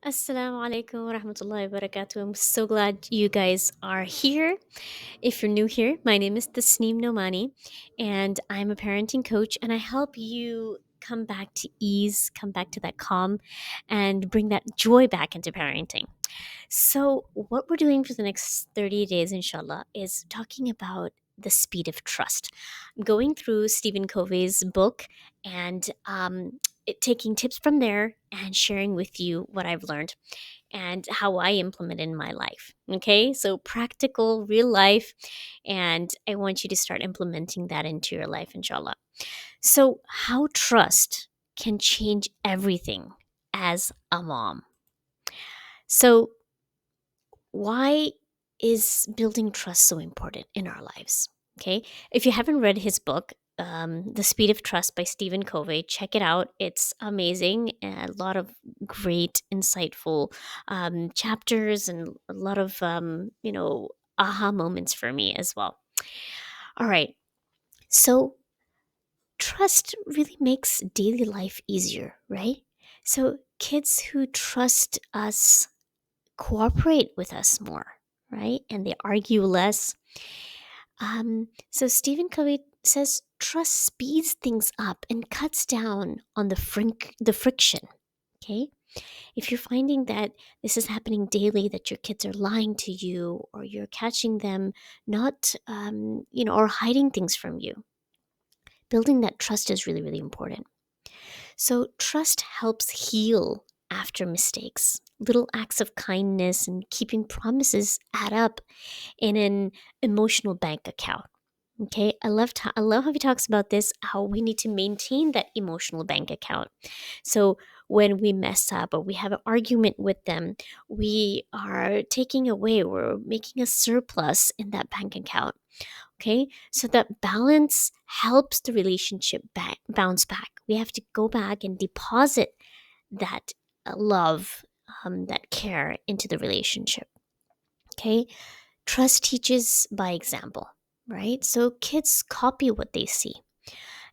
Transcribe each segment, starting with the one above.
Assalamu alaikum wa rahmatullahi wa barakatuh. I'm so glad you guys are here. If you're new here, my name is Tasneem Nomani, and I'm a parenting coach, and I help you come back to ease, come back to that calm, and bring that joy back into parenting. So, what we're doing for the next 30 days, inshallah, is talking about the speed of trust. I'm going through Stephen Covey's book and taking tips from there and sharing with you what I've learned and how I implement in my life. Okay, so practical, real life, and I want you to start implementing that into your life, inshallah. So, how trust can change everything as a mom. So, why is building trust so important in our lives? Okay. If you haven't read his book, The Speed of Trust by Stephen Covey, check it out. It's amazing. And a lot of great, insightful chapters and a lot of, aha moments for me as well. All right. So, trust really makes daily life easier, right? So, kids who trust us cooperate with us more, right? And they argue less. So Stephen Covey says trust speeds things up and cuts down on the friction. Okay, if you're finding that this is happening daily, that your kids are lying to you, or you're catching them not, or hiding things from you, building that trust is really, really important. So, trust helps heal after mistakes. Little acts of kindness and keeping promises add up in an emotional bank account. Okay, I love how he talks about this, how we need to maintain that emotional bank account. So when we mess up or we have an argument with them, we are taking away, we're making a surplus in that bank account. Okay, so that balance helps the relationship bounce back. We have to go back and deposit that love, that care into the relationship. Okay, trust teaches by example, right? So kids copy what they see.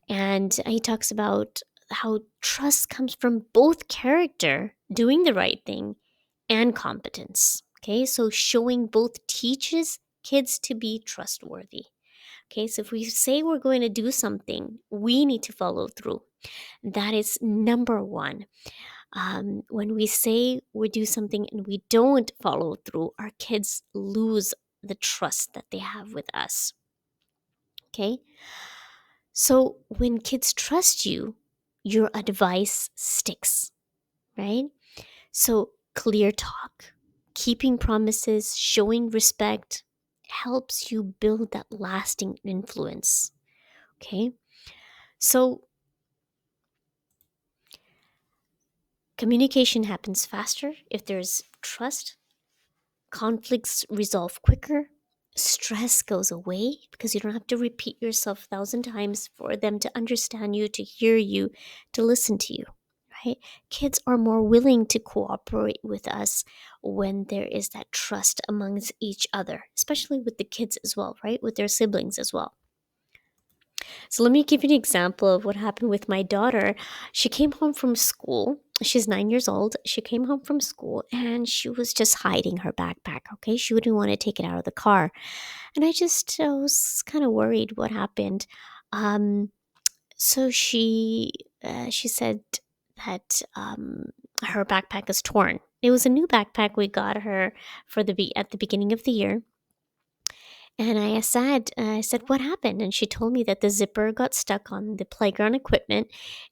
And he talks about how trust comes from both character, doing the right thing, and competence. Okay, so showing both teaches kids to be trustworthy. Okay, so if we say we're going to do something, we need to follow through. That is number one. When we say we do something and we don't follow through, our kids lose the trust that they have with us. Okay, so when kids trust you, your advice sticks, right? So clear talk, keeping promises, showing respect helps you build that lasting influence. Okay, so communication happens faster if there's trust. Conflicts resolve quicker. Stress goes away because you don't have to repeat yourself 1,000 times for them to understand you, to hear you, to listen to you, right? Kids are more willing to cooperate with us when there is that trust amongst each other, especially with the kids as well, right? With their siblings as well. So let me give you an example of what happened with my daughter. She came home from school. She's 9 years old. She came home from school and she was just hiding her backpack. Okay, she wouldn't want to take it out of the car, and I was kind of worried what happened. Um, so she said that her backpack is torn. It was a new backpack we got her for at the beginning of the year, and I said, what happened? And she told me that the zipper got stuck on the playground equipment,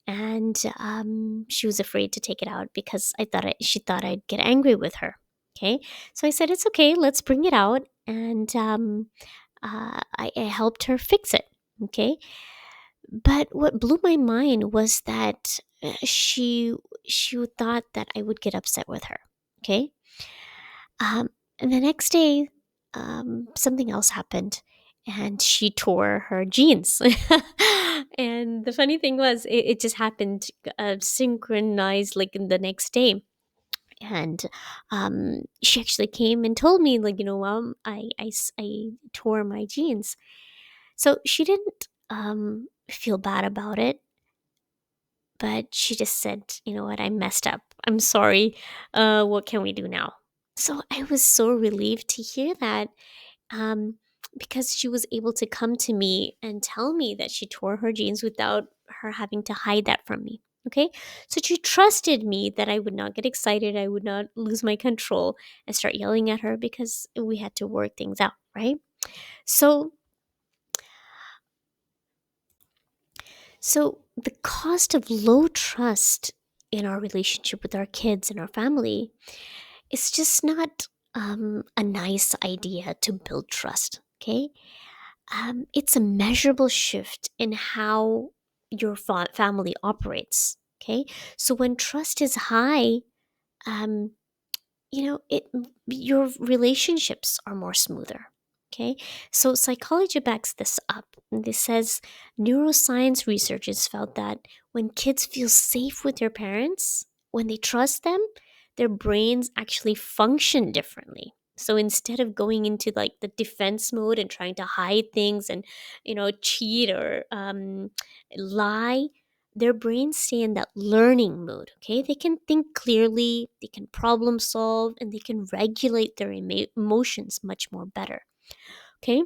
and she was afraid to take it out because she thought I'd get angry with her. Okay, so I said, it's okay, let's bring it out, and I helped her fix it. Okay, but what blew my mind was that she thought that I would get upset with her. Okay, and the next day, something else happened, and she tore her jeans. And the funny thing was, it just happened synchronized like in the next day. And she actually came and told me, like, Mom, I tore my jeans. So she didn't feel bad about it, but she just said, you know what, I messed up. I'm sorry. What can we do now? So I was so relieved to hear that, um, because she was able to come to me and tell me that she tore her jeans without her having to hide that from me. Okay. So she trusted me that I would not get excited, I would not lose my control and start yelling at her because we had to work things out. Right. So, the cost of low trust in our relationship with our kids and our family, it's just not a nice idea to build trust. Okay. It's a measurable shift in how your family operates. Okay. So when trust is high, um, it your relationships are more smoother. Okay. So psychology backs this up, and this says neuroscience researchers found that when kids feel safe with their parents, when they trust them, their brains actually function differently. So instead of going into like the defense mode and trying to hide things and cheat or lie, their brains stay in that learning mode. Okay, they can think clearly, they can problem solve, and they can regulate their emotions much more better. Okay,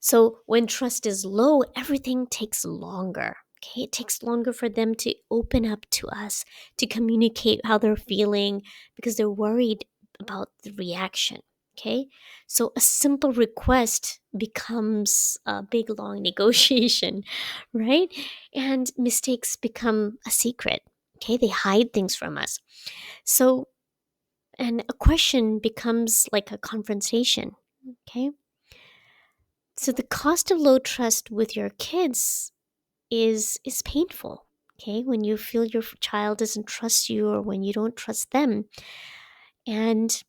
so when trust is low, everything takes longer. Okay, it takes longer for them to open up to us, to communicate how they're feeling, because they're worried about the reaction. Okay, so a simple request becomes a big long negotiation, right? And mistakes become a secret. Okay, they hide things from us. So, and a question becomes like a confrontation. Okay, so the cost of low trust with your kids is painful. Okay, when you feel your child doesn't trust you or when you don't trust them, and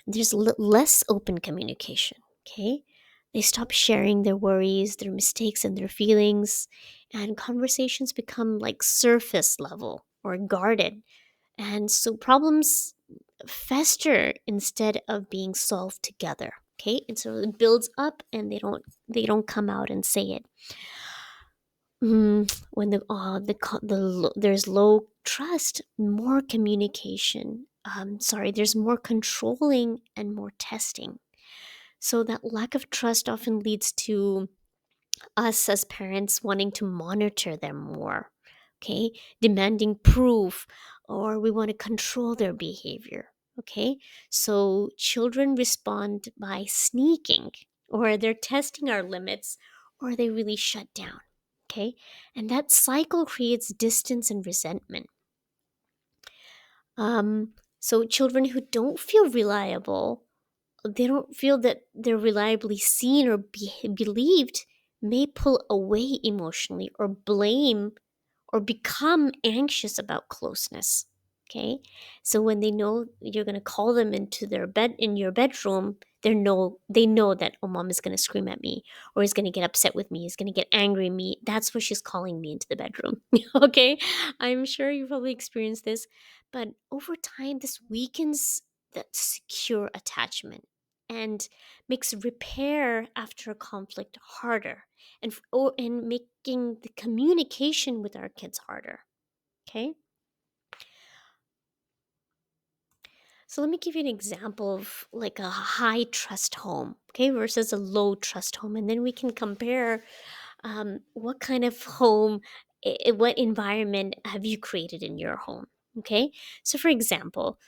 there's less open communication. Okay, they stop sharing their worries, their mistakes, and their feelings, and conversations become like surface level or guarded, and so problems fester instead of being solved together. Okay, and so it builds up and they don't come out and say it. When there's low trust, more communication, there's more controlling and more testing. So that lack of trust often leads to us as parents wanting to monitor them more. Okay, demanding proof, or we want to control their behavior. Okay, so children respond by sneaking, or they're testing our limits, or they really shut down. Okay, and that cycle creates distance and resentment. So children who don't feel reliable, they don't feel that they're reliably seen or believed, may pull away emotionally or blame or become anxious about closeness. Okay, so when they know you're going to call them into their bed in your bedroom, they know that, oh, mom is going to scream at me, or is going to get upset with me, is going to get angry at me. That's why she's calling me into the bedroom. Okay, I'm sure you probably experienced this, but over time this weakens that secure attachment and makes repair after a conflict harder, and making the communication with our kids harder. Okay, so let me give you an example of like a high trust home, okay, versus a low trust home, and then we can compare what kind of home, what environment have you created in your home. Okay, so for example,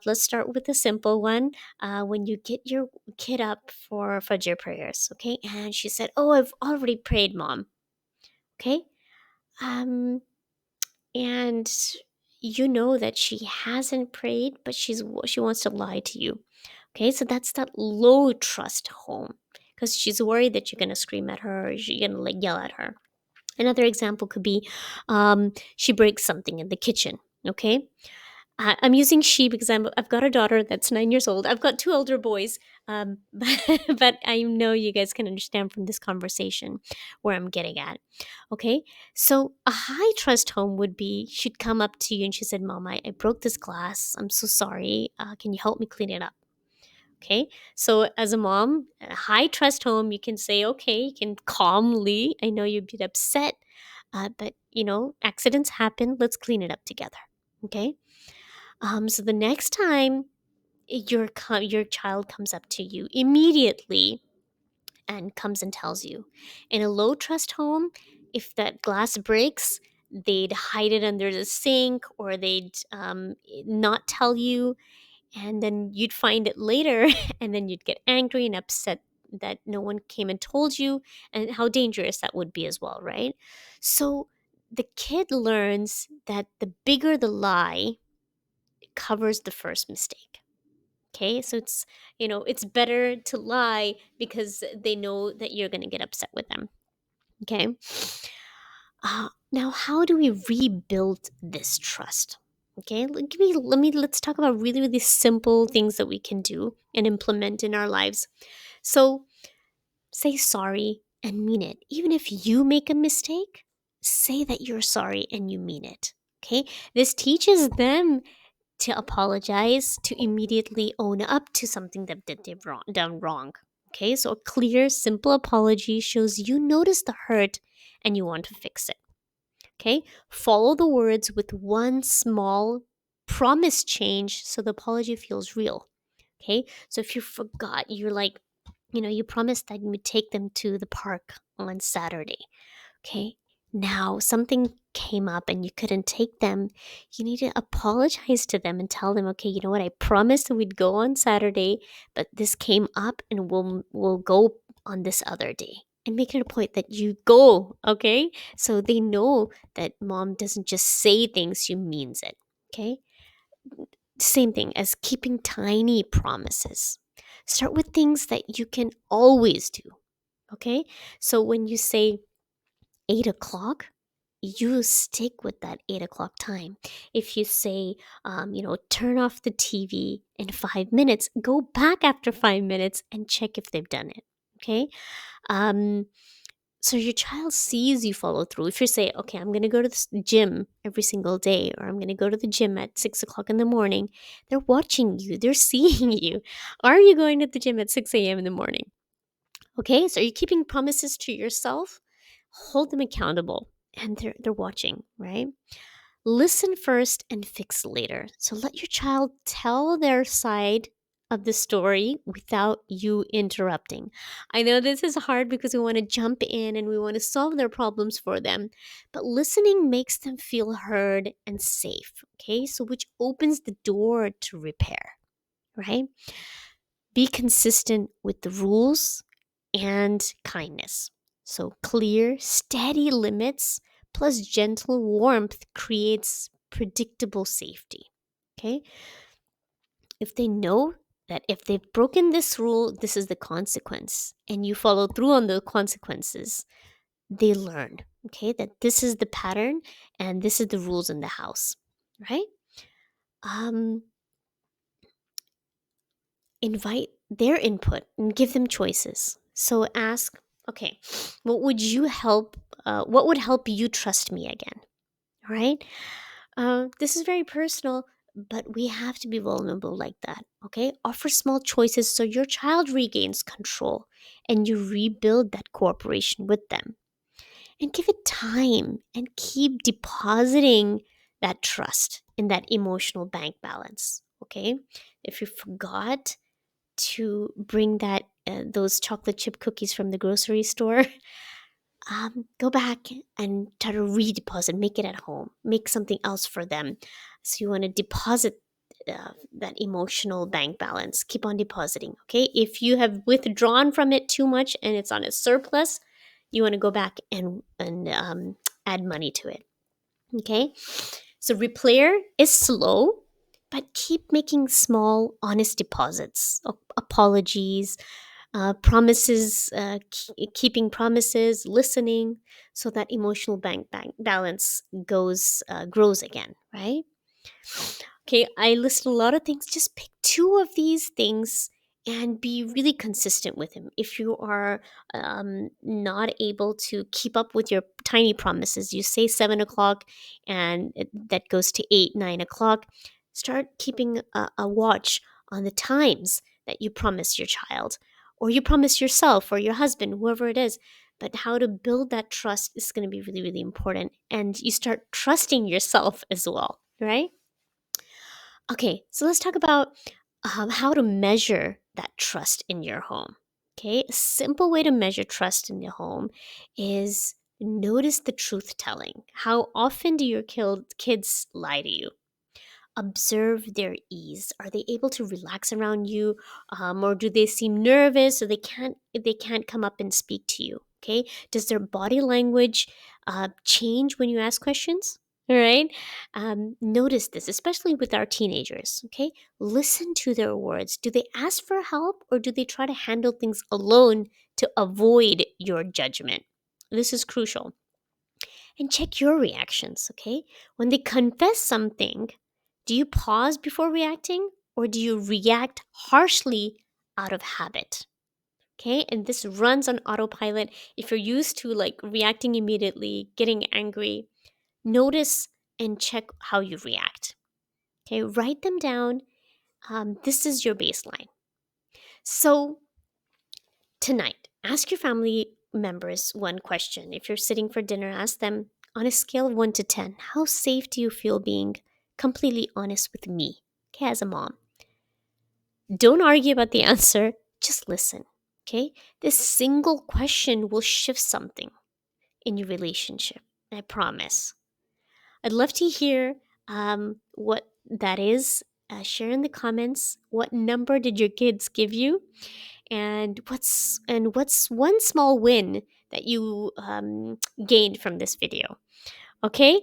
let's start with a simple one. When you get your kid up for Fajr prayers, okay, and she said, "Oh, I've already prayed, mom." Okay, um, and you know that she hasn't prayed, but she wants to lie to you. Okay, so that's that low trust home, because she's worried that you're gonna scream at her, or you're gonna like yell at her. Another example could be, she breaks something in the kitchen. Okay, I'm using she because I've got a daughter that's 9 years old. I've got two older boys, but I know you guys can understand from this conversation where I'm getting at. Okay, so a high trust home would be, she'd come up to you and she said, "Mom, I broke this glass. I'm so sorry. Can you help me clean it up?" Okay, so as a mom, a high trust home, you can say, okay, you can calmly, I know you'd be upset, but accidents happen. Let's clean it up together. Okay. So the next time your child comes up to you immediately and comes and tells you. In a low trust home, if that glass breaks, they'd hide it under the sink, or they'd not tell you, and then you'd find it later and then you'd get angry and upset that no one came and told you, and how dangerous that would be as well, right? So the kid learns that the bigger the lie covers the first mistake. Okay, so it's better to lie because they know that you're going to get upset with them. Okay. Now, how do we rebuild this trust? Okay, let's talk about really, really simple things that we can do and implement in our lives. So, say sorry and mean it. Even if you make a mistake, say that you're sorry and you mean it. Okay, this teaches them to apologize, to immediately own up to something that they've done wrong. Okay, so a clear, simple apology shows you notice the hurt and you want to fix it. Okay, follow the words with one small promise change so the apology feels real. Okay, so if you forgot, you're like, you promised that you would take them to the park on Saturday. Okay, now something came up and you couldn't take them. You need to apologize to them and tell them, okay, you know what, I promised that we'd go on Saturday, but this came up and we'll go on this other day. And make it a point that you go, okay? So they know that mom doesn't just say things, she means it. Okay? Same thing as keeping tiny promises. Start with things that you can always do. Okay? So when you say 8 o'clock, you stick with that 8 o'clock time. If you say, turn off the TV in 5 minutes, go back after 5 minutes and check if they've done it. Okay. Um, so your child sees you follow through. If you say, okay, I'm going to go to the gym every single day, or I'm going to go to the gym at 6 o'clock in the morning, they're watching you, they're seeing you. Are you going to the gym at 6 a.m. in the morning? Okay, so are you keeping promises to yourself? Hold them accountable, and they're watching, right? Listen first and fix later. So let your child tell their side of the story without you interrupting. I know this is hard because we want to jump in and we want to solve their problems for them, but listening makes them feel heard and safe, okay? So which opens the door to repair, right? Be consistent with the rules and kindness. So, clear, steady limits plus gentle warmth creates predictable safety. Okay? If they know that if they've broken this rule, this is the consequence, and you follow through on the consequences, they learn, okay, that this is the pattern and this is the rules in the house, right? Um, Invite their input and give them choices. So ask, okay, what would help you trust me again? Right? This is very personal, but we have to be vulnerable like that. Okay? Offer small choices so your child regains control and you rebuild that cooperation with them. And give it time and keep depositing that trust in that emotional bank balance. Okay? If you forgot to bring those chocolate chip cookies from the grocery store, go back and try to redeposit, make it at home, make something else for them. So you want to deposit that emotional bank balance. Keep on depositing. Okay, if you have withdrawn from it too much and it's on a surplus, you want to go back and add money to it. Okay, so repair is slow, but keep making small, honest deposits, apologies, promises, keeping promises, listening, so that emotional bank balance grows again, right? Okay, I listed a lot of things. Just pick two of these things and be really consistent with him. If you are not able to keep up with your tiny promises, you say 7 o'clock and that goes to 8, 9 o'clock, start keeping a watch on the times that you promise your child, or you promise yourself or your husband, whoever it is. But how to build that trust is going to be really, really important. And you start trusting yourself as well, right? Okay, so let's talk about how to measure that trust in your home. Okay, a simple way to measure trust in your home is notice the truth telling. How often do your kids lie to you? Observe their ease. Are they able to relax around you, or do they seem nervous, or they can't come up and speak to you? Okay, does their body language change when you ask questions? All right. Notice this, especially with our teenagers. Okay, listen to their words. Do they ask for help, or do they try to handle things alone to avoid your judgment? This is crucial. And check your reactions, okay? When they confess something, do you pause before reacting, or do you react harshly out of habit? Okay, and this runs on autopilot. If you're used to like reacting immediately, getting angry, notice and check how you react. Okay, write them down. This is your baseline. So, tonight, ask your family members one question. If you're sitting for dinner, ask them, on a scale of 1 to 10, how safe do you feel being completely honest with me, okay, as a mom? Don't argue about the answer, just listen, okay? This single question will shift something in your relationship, I promise. I'd love to hear what that is. Share in the comments. What number did your kids give you? And what's one small win that you gained from this video? Okay,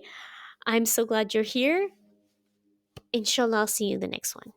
I'm so glad you're here. Inshallah, I'll see you in the next one.